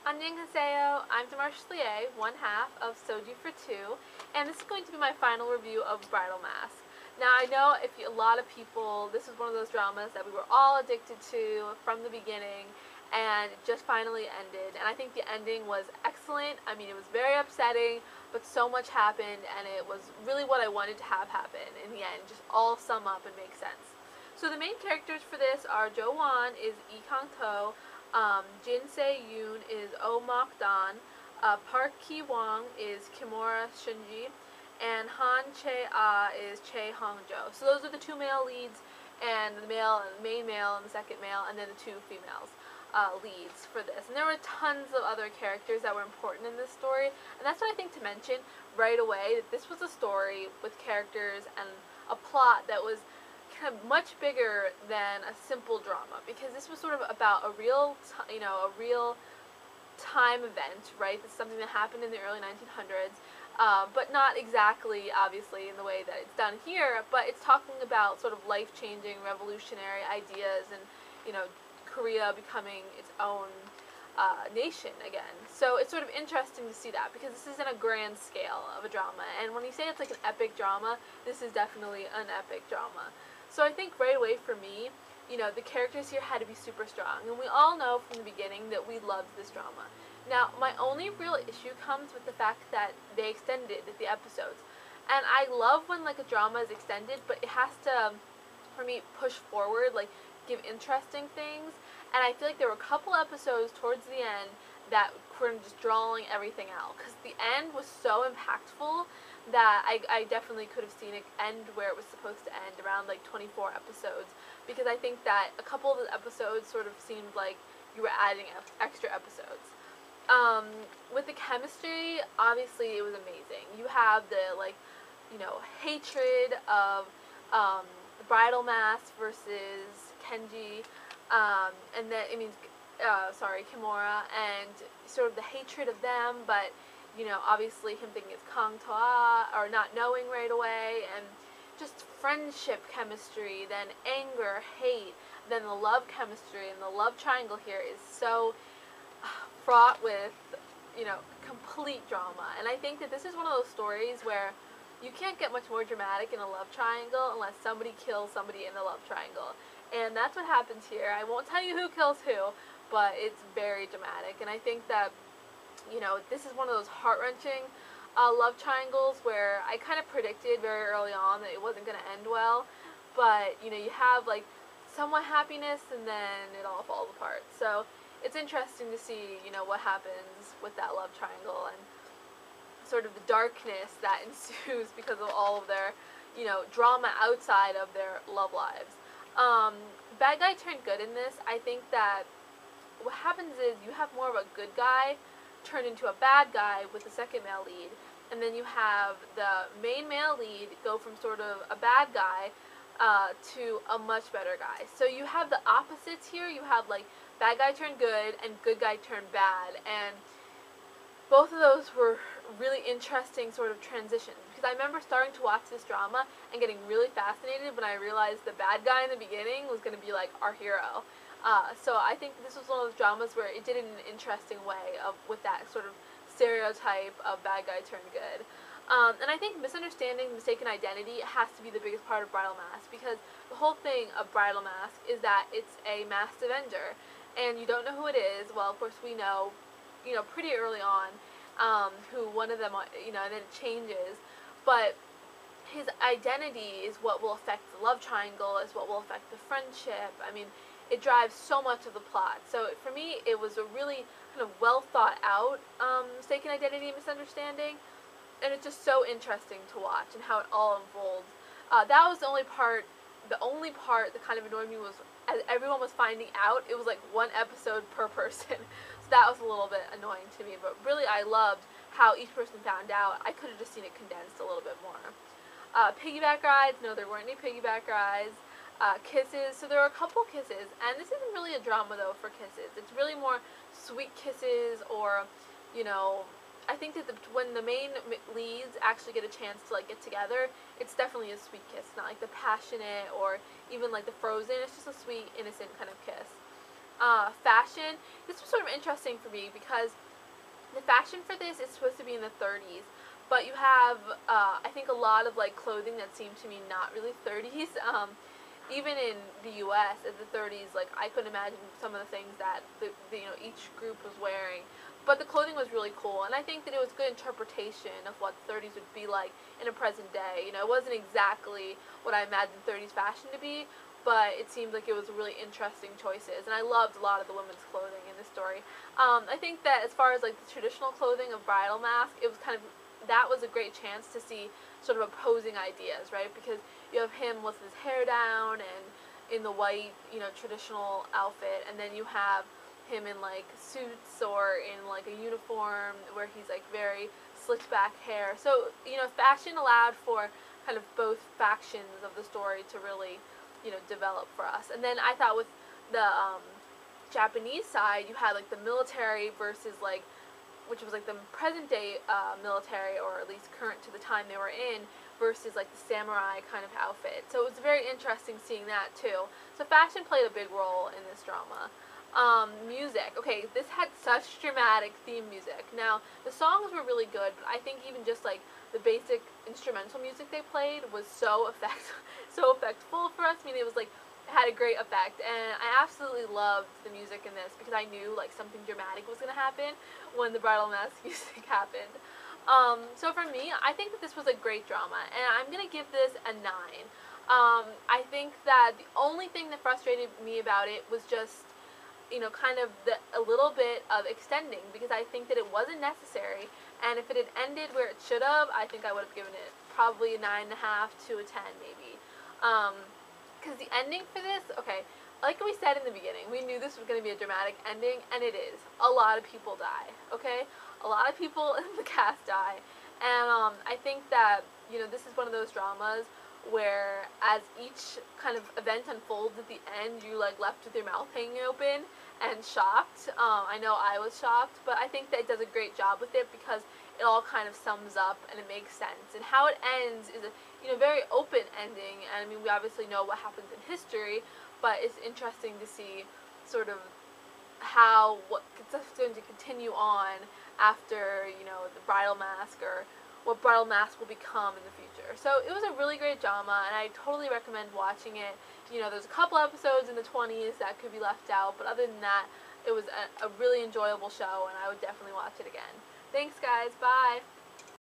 Annyeonghaseyo, I'm Demarche, one half of Soju for Two, and this is going to be my final review of Bridal Mask. Now, I know a lot of people, this was one of those dramas that we were all addicted to from the beginning, and it just finally ended, and I think the ending was excellent. I mean, it was very upsetting, but so much happened, and it was really what I wanted to have happen in the end, just all sum up and make sense. So the main characters for this are Jo Won is Lee Kang-to, Jin Se-yoon is Oh Mok-dan, Park Ki-wong is Kimura Shinji, and Han Che-ah is Chae Hong-jo. So those are the two male leads, and the main male and the second male, and then the two females leads for this. And there were tons of other characters that were important in this story, and that's what I think to mention right away, that this was a story with characters and a plot that was kind of much bigger than a simple drama, because this was sort of about a real time event, right? This is something that happened in the early 1900s, but not exactly, obviously, in the way that it's done here, but it's talking about sort of life-changing, revolutionary ideas and, Korea becoming its own nation again. So it's sort of interesting to see that, because this isn't a grand scale of a drama, and when you say it's like an epic drama, this is definitely an epic drama. So I think right away for me, the characters here had to be super strong, and we all know from the beginning that we loved this drama. Now, my only real issue comes with the fact that they extended the episodes, and I love when like a drama is extended, but it has to, for me, push forward, like give interesting things, and I feel like there were a couple episodes towards the end that were just drawing everything out, because the end was so impactful that I definitely could have seen it end where it was supposed to end, around like 24 episodes, because I think that a couple of the episodes sort of seemed like you were adding extra episodes. With the chemistry, obviously it was amazing. You have the hatred of Bridal Mask versus Kenji, and then Kimura, and sort of the hatred of them, but obviously him thinking it's Kang Toa, or not knowing right away, and just friendship chemistry, then anger, hate, then the love chemistry, and the love triangle here is so fraught with, complete drama. And I think that this is one of those stories where you can't get much more dramatic in a love triangle unless somebody kills somebody in the love triangle. And that's what happens here. I won't tell you who kills who, but it's very dramatic. And I think that this is one of those heart-wrenching love triangles where I kind of predicted very early on that it wasn't going to end well, but, you have, like, somewhat happiness, and then it all falls apart. So it's interesting to see, what happens with that love triangle, and sort of the darkness that ensues because of all of their, drama outside of their love lives. Bad guy turned good in this. I think that what happens is you have more of a good guy turn into a bad guy with the second male lead, and then you have the main male lead go from sort of a bad guy to a much better guy. So you have the opposites here. You have like bad guy turned good and good guy turned bad, and both of those were really interesting sort of transitions, because I remember starting to watch this drama and getting really fascinated when I realized the bad guy in the beginning was going to be like our hero. So I think this was one of those dramas where it did it in an interesting way with that sort of stereotype of bad guy turned good. And I think misunderstanding, mistaken identity has to be the biggest part of Bridal Mask, because the whole thing of Bridal Mask is that it's a masked avenger, and you don't know who it is. Well, of course we know, pretty early on, who one of them, and then it changes, but his identity is what will affect the love triangle, is what will affect the friendship. I mean, it drives so much of the plot. So for me, it was a really kind of well thought out mistaken identity misunderstanding, and it's just so interesting to watch and how it all unfolds. That was the only part that kind of annoyed me, was as everyone was finding out, it was like one episode per person. So that was a little bit annoying to me, but really I loved how each person found out. I could have just seen it condensed a little bit more. Piggyback rides, no, there weren't any piggyback rides. Kisses, so there were a couple kisses, and this isn't really a drama though for kisses. It's really more sweet kisses, or, I think that when the main leads actually get a chance to like get together, it's definitely a sweet kiss, not like the passionate or even like the frozen. It's just a sweet, innocent kind of kiss. fashion, this was sort of interesting for me because the fashion for this is supposed to be in the 30s, but you have, I think, a lot of like clothing that seemed to me not really 30s. Even in the U.S. in the 30s, like I couldn't imagine some of the things that each group was wearing. But the clothing was really cool, and I think that it was good interpretation of what the 30s would be like in a present day. You know, it wasn't exactly what I imagined 30s fashion to be, but it seemed like it was really interesting choices, and I loved a lot of the women's clothing in this story. I think that as far as like the traditional clothing of Bridal Mask, it was kind of, that was a great chance to see sort of opposing ideas, right? Because you have him with his hair down and in the white, traditional outfit, and then you have him in like suits or in like a uniform where he's like very slicked back hair. So, fashion allowed for kind of both factions of the story to really, develop for us. And then I thought with the Japanese side, you had like the military versus like, which was like the present day military, or at least current to the time they were in, versus like the samurai kind of outfit. So it was very interesting seeing that too. So fashion played a big role in this drama. Music. Okay, this had such dramatic theme music. Now, the songs were really good, but I think even just like the basic instrumental music they played was so so effectful for us. I mean, it was like, it had a great effect, and I absolutely loved the music in this because I knew like something dramatic was going to happen when the Bridal Mask music happened. So for me, I think that this was a great drama, and I'm going to give this a 9. I think that the only thing that frustrated me about it was just, kind of a little bit of extending, because I think that it wasn't necessary, and if it had ended where it should have, I think I would have given it probably a 9.5 to a 10 maybe. Because the ending for this, okay, like we said in the beginning, we knew this was going to be a dramatic ending, and it is. A lot of people die, okay? A lot of people in the cast die, and I think that, this is one of those dramas where as each kind of event unfolds at the end, you like left with your mouth hanging open and shocked. I know I was shocked, but I think that it does a great job with it because it all kind of sums up and it makes sense. And how it ends is a very open ending, and I mean, we obviously know what happens in history, but it's interesting to see sort of what's going to continue on after, the Bridal Mask, or what Bridal Mask will become in the future. So it was a really great drama, and I totally recommend watching it. There's a couple episodes in the 20s that could be left out, but other than that, it was a really enjoyable show, and I would definitely watch it again. Thanks, guys. Bye.